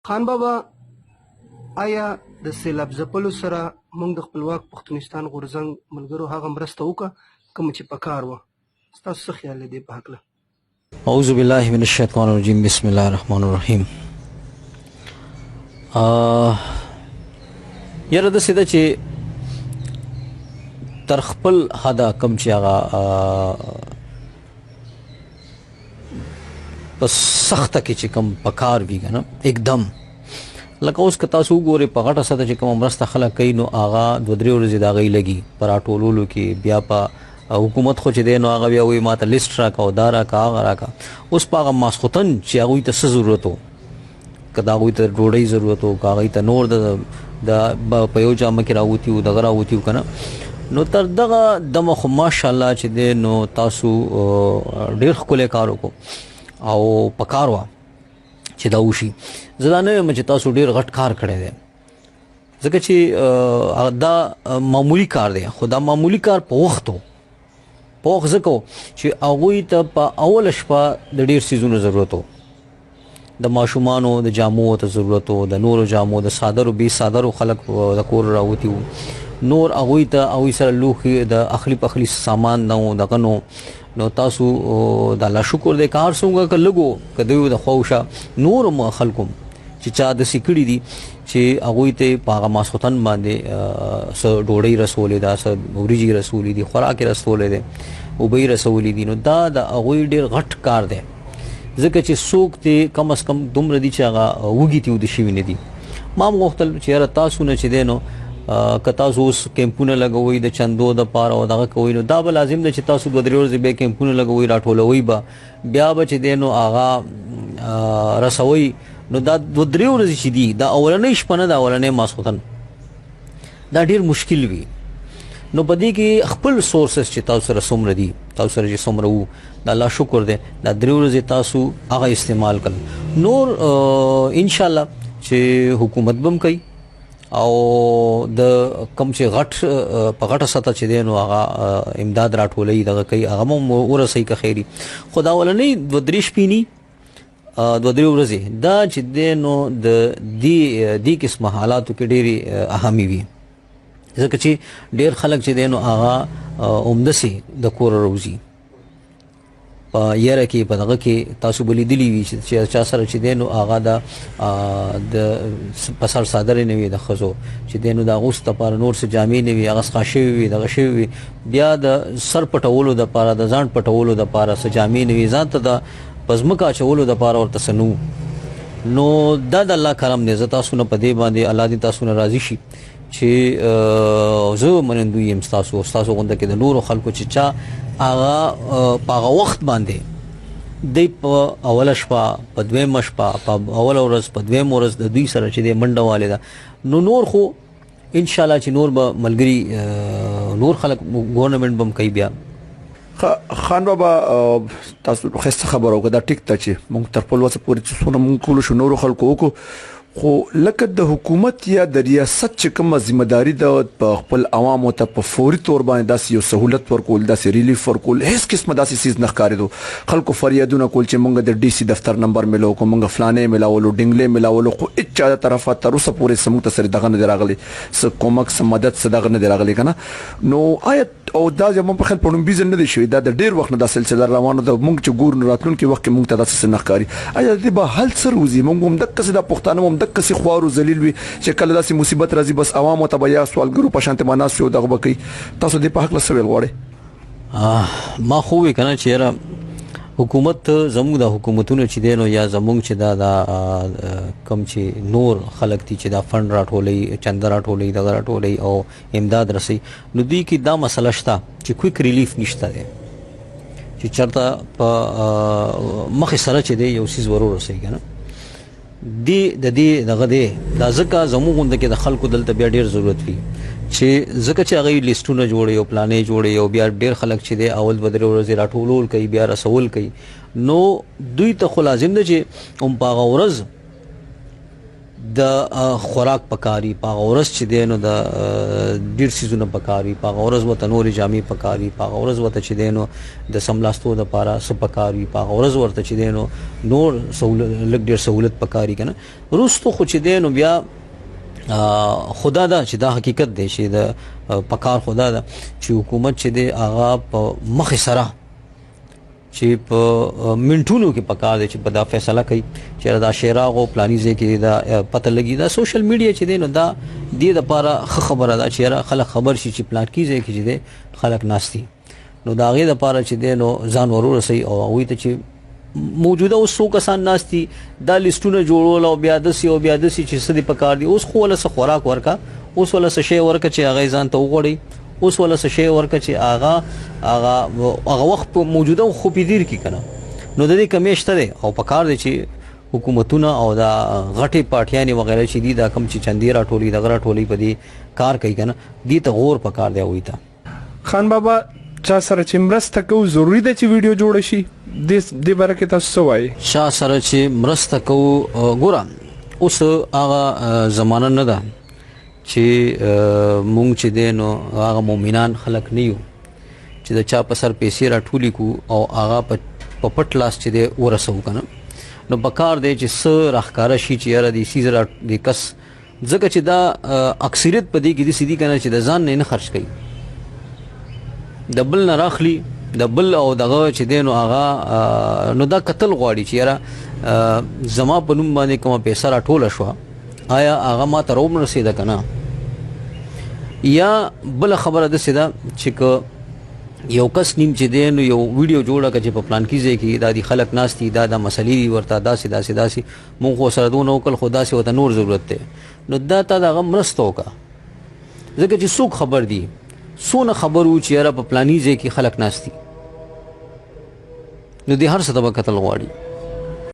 خان بابا آیا د سیلاب ځپلو سره موږ د خپلواک پښتونستان غورځنګ ملګرو هغه مرسته وکړه کوم چې په کار وه؟ ستاسو څه خیال دی په هکله؟ اعوذ بالله من الشیطان الرجیم بسم الله الرحمن الرحیم. یاره داسې ده چې تر خپل حده کم چې هغه په سخته کې چې کم په کار وي که نه एकदम لکه اوس که تاسو وګورئ په غټه سطحه چې کومه مرسته خلک کوي نو هغه 2-3 ورځې د هغې لګي په راټولولو کې. بیا په حکومت خو چې دی نو هغه بیا وایي ما ته لیسټ راکړه او دا راکړه هغه راکړه. اوس په هغه ماسخوتن چې هغوی ته څه ضرورت و، که د هغوی ته ډوډۍ ضرورت و، که هغوی ته نور د په یو جامه کې راوتي وو دغه راوتي وو که نه، نو تر دغه دمه خو ماشاءالله چې دی نو تاسو ډېر ښکلی کار وکړو او په کار وه چې دا وشي. زه دا نه یم چې تاسو ډېر غټ کار کړی دی، ځکه چې دا معمولي کار دی، خو دا معمولي کار په وخت و، په وخت ځکه و چې هغوی ته په اوله شپه د ډېر څیزونو ضرورت و، د ماشومانو د جامو ته ضرورت و، د نورو جامو، د څادرو بې څادرو خلک د کور راوتي وو، نور هغوی ته هغوی سره لوښي د اخلي پخلي سامان نه و دغه نو. نو تاسو د الله شکر دی که هر څومره که لږ و که دوی د خواوشه نورو خلکو چې چا داسې کړي دي چې هغوی ته په هغه ماسخوتن باندې څه ډوډۍ رسولې ده، څه وریجې رسولې دي، خوراک یې رسولی دی، اوبه یې رسولې دي، نو دا د هغوی ډېر غټ کار دی. ځکه چې څوک دې کم از کم دومره دي چې هغه وږي تېوده شوي نه دي. ما هم غوښتل چې یاره تاسو نه چې دی نو که تاسو اوس کیمپونه لګوئ د چندو دپاره او دغه کوئ نو دا به لازم ده چې تاسو 2-3 ورځې بیا کیمپونه لګوئ راټولوئ به بیا به چې دی نو هغه رسوئ. نو دا 2-3 ورځې چې دي دا اولنۍ شپه نه ده، اولنۍ ماسخوتن دا ډېر مشکل وي. نو په دې کې خپل سورسز چې تاسو سره څومره دي، تاسو سره چې څومره وو د الله شکر دی دا 3 ورځې تاسو هغه استعمال کړل. نور انشاءالله چې حکومت به هم کوي او د کم چې غټ په غټه سطحه چې دی نو هغه امداد راټولوي دغه کوي هغه هم ورسوي که خیري. خو دا اولنۍ 2-3 شپې ني 2-3 ورځې دا چې دی نو د دې قسمه حالاتو کې ډېرې اهمي وي، ځکه چې ډېر خلک چې دی نو هغه عمدسې د کوره روزي په یاره کې په دغه کې تاسو به لیدلي وي چې چا سره چې دی نو هغه د په سر څادرې نه وي د ښځو چې دی نو د هغوس دپاره نور څه جامې نه وي، هغه څخه شوي وي دغه شوي وي، بیا د سر پټولو دپاره د ځان پټولو دپاره څه جامې نه وي، ځان ته د په ځمکه اچولو دپاره ورته څه نه. نو دا د الله کرم دی. زه تاسو نه په دې باندې الله دې تاسو نه راضي شي چې زه منندوی یم ستاسو غونډه کې د نورو خلکو چې چا هغه په هغه وخت باندې دی په اوله شپه په دویمه شپه په اوله ورځ په دویمه ورځ د دوی سره چې دی منډه والې ده. نو نور خو انشاءالله چې نور به ملګري نور خلک ګورنمنټ به هم کوي. بیا خان بابا تاسو ښایسته خبره وکړه، دا ټیک ده چې موږ تر خپل وسه پورې چې څونه موږ کولو شو نورو خلکو وکړو، خو لکه د حکومت یا د ریاست چې کومه ذمہداري ده په خپل عوامو ته په فوري طور باندې داسې یو سهولت ورکول، داسې ریلیف ورکول، هیڅ قسمه داسې څیز نه ښکارېدو. خلکو فریادونه کول چې موږ د ډي سي دفتر نمبر میلاو کو، موږ فلانې میلاولو، ډنګلې میلاولو، خو هېڅ چا د طرفه تر اوسه پورې څه موږ ته سره دغه نه دی راغلی، څه کومک څه مدد څه دغه نه دی راغلی که نه. نو آیا او دا زموږ په خیال په لومبي ځل نه دی شوی، دا د ډېر وخت نه دا سلسله روانه ده، موږ چې ګورو نو راتلونکي وخت کې موږ ته داسې څه نه ښکاري. آیا د دې به حل څه روزي؟ موږ هم دقسې دا پښتانه هم دقسې خوارو ذلیل وي چې کله داسې مصیبت راځي بس عوامو ته به یا سوالګرو په شانتې به ناست وي او دغه به کوي. تاسو دې په هکله څه ویل غواړئ؟ ما خو وویل که نه چې یاره حکومت زموږ د حکومتونه چې دی نو یا زموږ چې دا کم چې نور خلک دي چې دا فنډ راټولوي، چنده راټولوي، دغه راټولوي او امداد رسوي، نو دوی کې دا مسله شته چې کویک ریلیف نشته دی چې چېرته په مخې سره چې دی یو څیز ور ورسوي که نه. د دې دغه دی دا ځکه زموږ غونډه کې د خلکو دلته بیا ډېر ضرورت وي چې ځکه چې هغوی لیسټونه جوړوي او پلانې جوړوي او بیا ډېر خلک چې دی اول 2-3 ورځې راټولول کوي بیا رسول کوي. نو دوی ته خو لازم ده چې هم په هغه ورځ د خوراک پکاري په اورس چې دینو د ډیر سيزونه پکاري په اورس وته نورې جامې پکاري په اورس وته چې دینو د سملاستو د پاره سپکاري په اورس ورته چې دینو نور سہولت لګ ډیر سہولت پکاري کنه روستو خو چې دینو بیا خدا دا چې دا حقیقت دی چې د پکار خدا دا چې حکومت چې دی هغه په مخ سره چې په منټونو کې پکار دي چې په دا فیصله کوي چې دا شیراغو پلانیزه کې دا پته لګي دا سوشل میډیا چې دی نو دا د لپاره خبره ده چې خلک خبر شي چې پلان کیږي کې چې دی خلک ناشتي نو دا غي د لپاره چې دی نو ځان ورور سي او وي ته چې موجوده اوس څو کسان ناشتي دا لیستونه جوړول او بیا د سي چې سدي پکار دي اوس خو له خوراک ورکا اوس ولا څه شی ورکا چې هغه ځان ته وغوړي اوس ولا څه شی ورکا چې هغه وخت موجوده خو پیدیر کی کنه نو د دې کمیشته ده او پکار دي چې حکومتونه او دا غټي پارټیانې وغیرہ چې دي دا کم چې چندې راټولي د غره ټولي په دې کار کوي کنه دي ته غور پکار دی وي تا خان بابا چا سره چې مرسته کو ضروری ده چې ویډیو جوړ شي د برکت تاسو وایي چا سره چې مرسته کو ګورم اوس هغه زمانہ نه ده چې مونږ چې دینو هغه مؤمنان خلق نه یو چې د چا په سر پیسې راټولي کو او هغه په پټ لاس چې دی ورسو کنه نو بکار دی چې سر اخکار شي چې یاره دی سیزر دی کس ځکه چې دا اکثریت په دې کې دي سیدی کنه چې د ځان نه خرج کوي د بل نه راخلی د بل او دغه چې دینو هغه نو دا قتل غواړي چې یاره زما په نوم باندې کومه پیسې راټوله شو آیا هغه ما ته روم رسیده کنه یا بل خبره ده سیده چې یو کس نیم چې دین یو ویډیو جوړه کړي په پلان کیږي کې دا دي خلک ناشتي دا د مسلې ورته داسې مونږ خو سره دونه وکړ خدا سي وته نور ضرورت ده نو دا ته د غمرستو کا ځکه چې څوک خبر دي سونه خبرو چې را په پلانیږي کې خلک ناشتي نو دې هر څه ته قتل غواړي